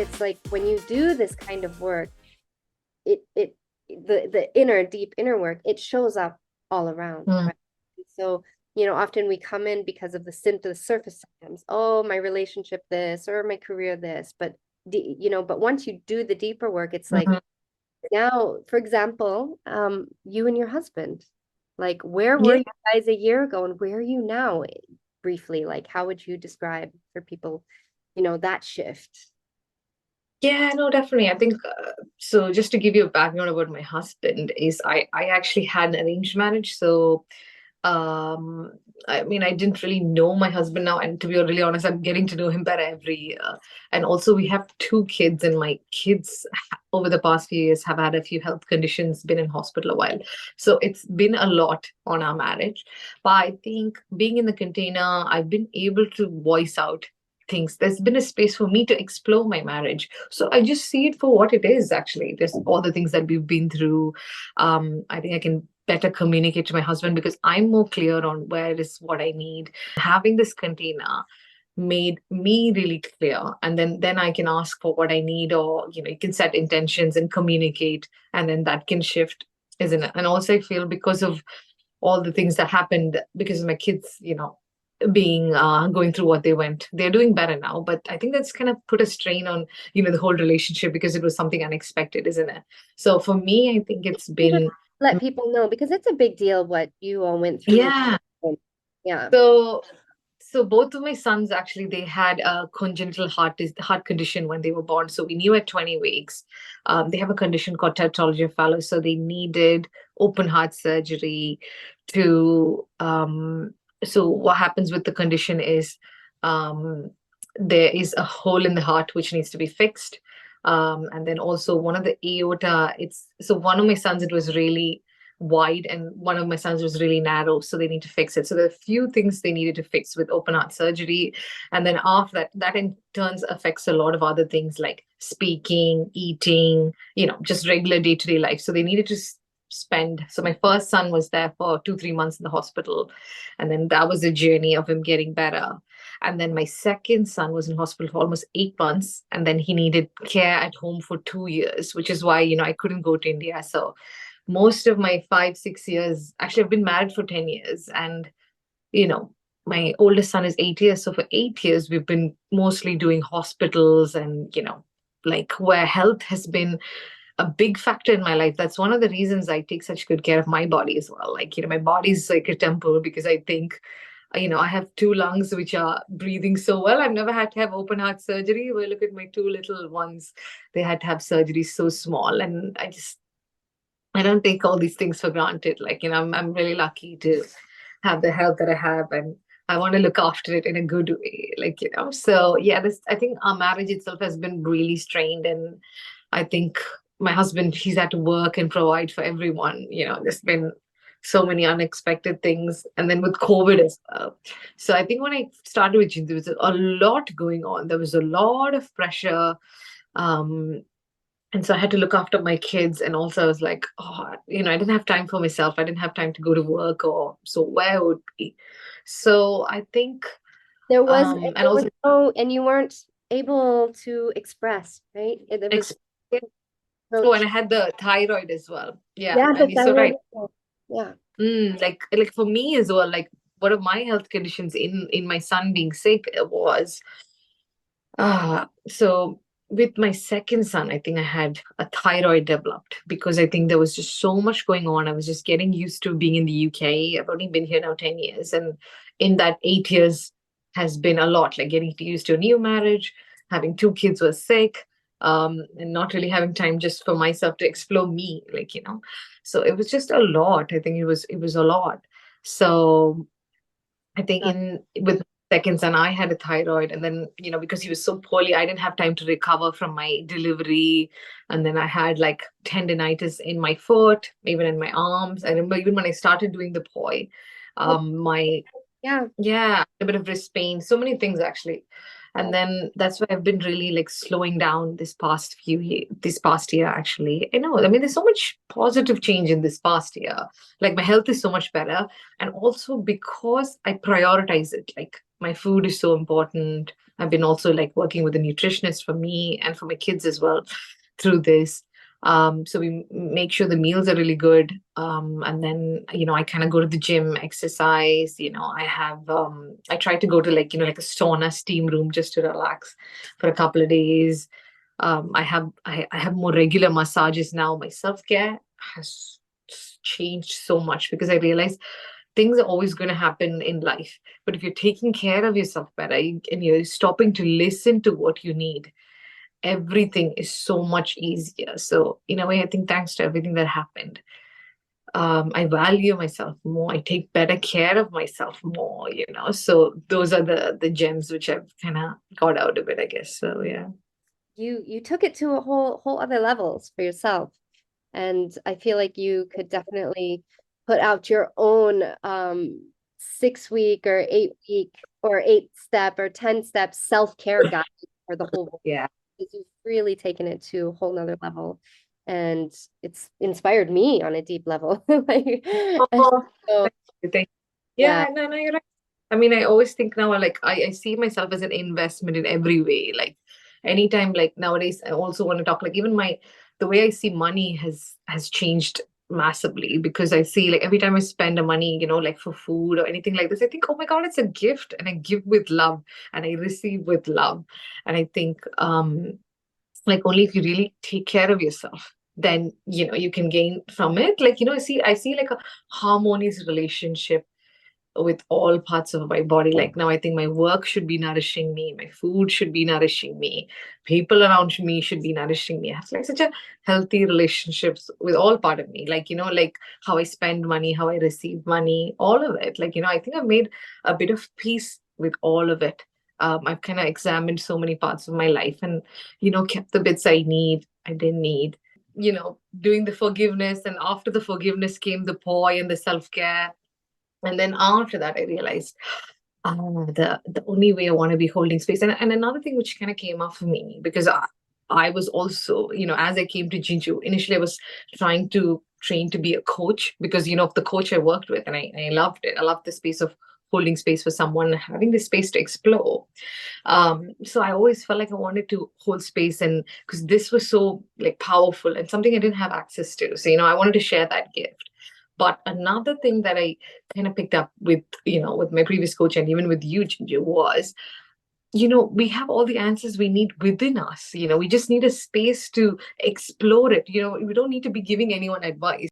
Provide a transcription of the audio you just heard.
it's like when you do this kind of work, the inner, deep inner work, it shows up all around, Mm. right? So, often we come in because of the surface symptoms. Oh, my relationship this, or my career this, but once you do the deeper work, it's like Mhm. now, for example, you and your husband, like where were Yeah. you guys a year ago and where are you now? Briefly, like how would you describe for people, that shift? Yeah, no, definitely. I think so. Just to give you a background about my husband, is I actually had an arranged marriage. So, I mean, I didn't really know my husband now, and to be really honest, I'm getting to know him better every year. And also, we have two kids, and my kids over the past few years have had a few health conditions, been in hospital a while. So it's been a lot on our marriage. But I think being in the container, I've been able to voice out things. There's been a space for me to explore my marriage. So I just see it for what it is, actually. There's all the things that we've been through. I think I can better communicate to my husband because I'm more clear on where is what I need. Having this container made me really clear. And then I can ask for what I need, or you can set intentions and communicate, and then that can shift, isn't it? And also I feel because of all the things that happened because of my kids, being going through what they went, they're doing better now, but I think that's kind of put a strain on the whole relationship because it was something unexpected, isn't it? So for me, I think it's You should been, let people know because it's a big deal what you all went through. yeah. Yeah. So both of my sons actually, they had a congenital heart condition when they were born. So we knew at 20 weeks. They have a condition called tetralogy of Fallot, so they needed open heart surgery to. So what happens with the condition is, um, there is a hole in the heart which needs to be fixed, and then also one of the aorta. It's so one of my sons, it was really wide, and one of my sons was really narrow, so they need to fix it. So there are a few things they needed to fix with open heart surgery, and then after that in turns affects a lot of other things like speaking, eating, just regular day-to-day life. So they needed to spend. So my first son was there for 2 3 months in the hospital, and then that was the journey of him getting better. And then my second son was in hospital for almost 8 months, and then he needed care at home for 2 years, which is why I couldn't go to India. So most of my 5 6 years, actually I've been married for 10 years, and you know my oldest son is 8 years, so for 8 years we've been mostly doing hospitals, and like where health has been a big factor in my life. That's one of the reasons I take such good care of my body as well. Like my body's like a temple, because I think I have two lungs which are breathing so well. I've never had to have open heart surgery. Well, look at my two little ones, they had to have surgery so small, and I don't take all these things for granted. Like, I'm really lucky to have the health that I have, and I want to look after it in a good way. Like, so yeah, I think our marriage itself has been really strained. And I think my husband, he's had to work and provide for everyone. There's been so many unexpected things. And then with COVID as well. So I think when I started with Jinju, there was a lot going on. There was a lot of pressure. Um, and so I had to look after my kids. And also I was like, oh, I didn't have time for myself. I didn't have time to go to work, or so where would be. So I think, and There was also, no, and you weren't able to express, right? There was ex- no, oh, and I had the thyroid as well. Yeah. yeah, the And you're so thyroid. right. Yeah. Like for me as well, like one of my health conditions in my son being sick was, so with my second son, I think I had a thyroid developed because I think there was just so much going on. I was just getting used to being in the UK. I've only been here now 10 years. And in that 8 years has been a lot, like getting used to a new marriage, having two kids who are sick, and not really having time just for myself to explore me, So it was just a lot. I think it was a lot. So I think in with second son, I had a thyroid, and then because he was so poorly, I didn't have time to recover from my delivery, and then I had like tendinitis in my foot, even in my arms. I remember even when I started doing the poi, Oh, my yeah. yeah, a bit of wrist pain, so many things actually. And then that's why I've been really like slowing down this past year, actually. I mean, there's so much positive change in this past year. Like my health is so much better. And also because I prioritize it, like my food is so important. I've been also like working with a nutritionist for me and for my kids as well through this. So we make sure the meals are really good. And then, I kind of go to the gym, exercise, I try to go to like a sauna steam room just to relax for a couple of days. I have more regular massages now. My self-care has changed so much because I realize things are always going to happen in life. But if you're taking care of yourself better and you're stopping to listen to what you need, everything is so much easier. So in a way, I think thanks to everything that happened, I value myself more. I take better care of myself more. So those are the gems which I've kind of got out of it, I guess. So yeah. You took it to a whole other levels for yourself. And I feel like you could definitely put out your own 6 week or 8 week or 8 step or 10 step self-care guide for the whole world. Yeah. Because you've really taken it to a whole nother level. And it's inspired me on a deep level. Like, Oh, so, thank you. yeah. Yeah, no, you're right. I mean, I always think now, like, I see myself as an investment in every way. Like, anytime, like nowadays, I also want to talk, like, even the way I see money has changed massively because I see, like, every time I spend a money, like for food or anything like this, I think, oh my God, it's a gift, and I give with love and I receive with love. And I think, like only if you really take care of yourself, then you can gain from it. Like, I see like a harmonious relationship with all parts of my body. Like now I think my work should be nourishing me, my food should be nourishing me, people around me should be nourishing me. I have like such a healthy relationships with all part of me, like like how I spend money, how I receive money, all of it. Like I think I've made a bit of peace with all of it. I've kind of examined so many parts of my life and kept the bits I didn't need, doing the forgiveness, and after the forgiveness came the poi and the self-care. And then after that, I realized, the only way I want to be holding space. And another thing which kind of came up for me, because I was also, as I came to Jinju, initially I was trying to train to be a coach because, of the coach I worked with, and I loved it. I loved the space of holding space for someone, having the space to explore. So I always felt like I wanted to hold space, and because this was so like powerful and something I didn't have access to. So, I wanted to share that gift. But another thing that I kind of picked up with my previous coach and even with you, Jinju, was, we have all the answers we need within us. We just need a space to explore it. We don't need to be giving anyone advice.